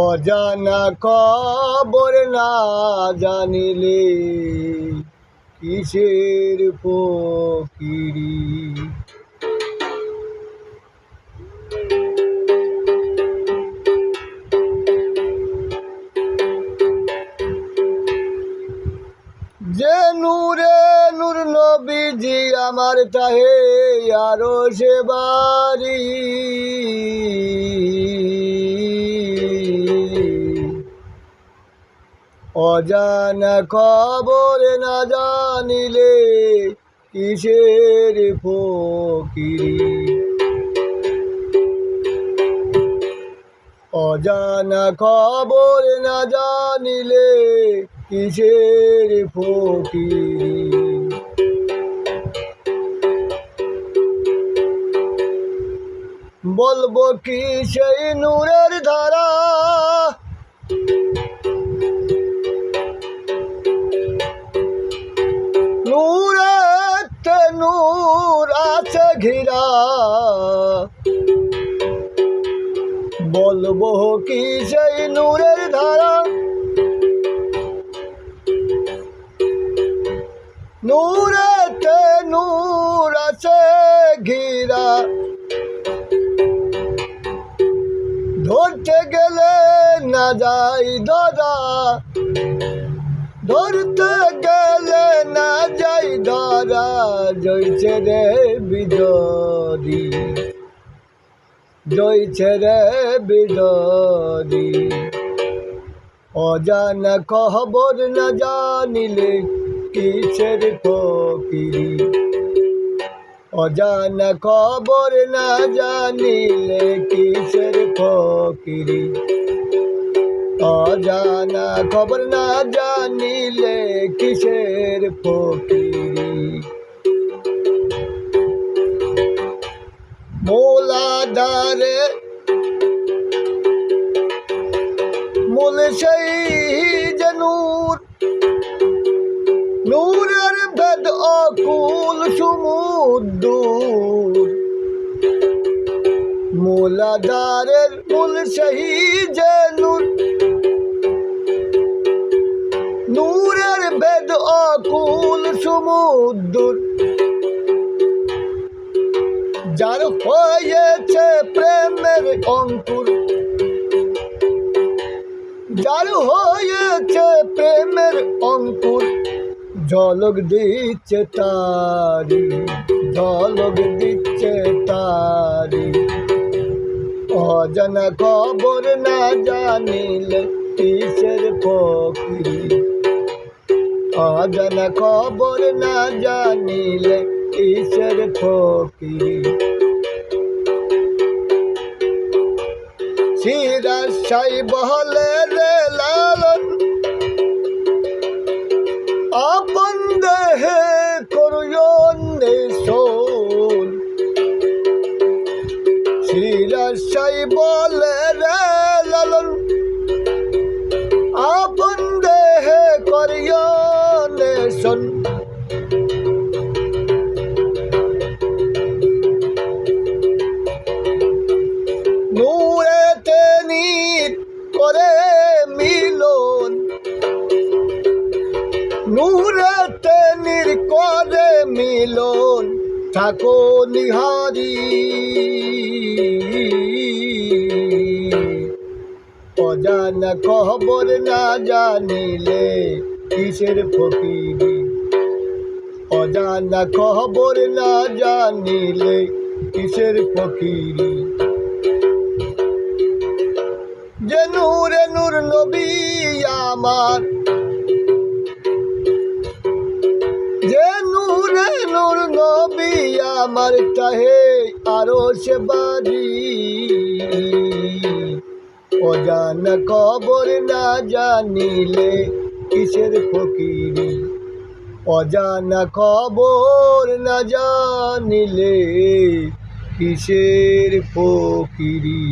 অজানা খবর না জানিলে কিসের ফকিরি। যে নূরে নূর নবীজি আমার তাহে আরো সে বাড়ি। অজানা খবর না জানিলে কিসের ফকিরি। অজানা খবর না জানিলে কিসের ফকিরি। বলবো কি সেই নূরের ধারা, নূরেতে নূর আছে ঘিরা। বলবো কি সেই নূরের ধারা, নূরেতে নূর আছে ঘিরা। ধরতে গেলে না যাই ধরা, ধরতে গেলে না যাই ধরা। জয়ছে রে বিজরি, জয়ছে রে বিজরি। অজানা খবর না জানিলে কিসের ফকিরি। অজানা খবর না জানিলে কিসের ফকিরি। অজানা খবর না জানিলে কিসের ফকিরি। মূলাধারে মূল সেই যে নূর, নূরের ভেদ অকুল সমুদ্র। মূলাধারের মূল সেই যে নূর, নূরের ভেদ অকুল সমুদ্র। যার হয়েছে প্রেমের অঙ্কুর, যার হয়েছে প্রেমের অঙ্কুর। ঝলক দিচ্ছে তারি, ঝলক দিচ্ছে তারি। অজানা খবর না জানিলে কিসের ফকিরি। অজানা খবর না জানিলে কিসের ফকিরি। সিরাশাই বহলে রে লালন, আপন দেহে করিও নেশন। সিরাশাই বলে রে লালন, আপন দেহে করিও নেশন। নূরেতে নিত করে মিলন, নূরেতে নির করে মিলন। থাকো নিহারি। অজানা খবর না জানিলে কিসের ফকিরি। অজানা খবর না জানিলে কিসের ফকিরি। যে নূরে নূর নবী আমার, যে নূরে নূর নবী আমার তাহে আরো সে বাড়ি। অজানা খবর না জানিলে কিসের ফকিরি। অজানা খবর না জানিলে কিসের ফকিরি।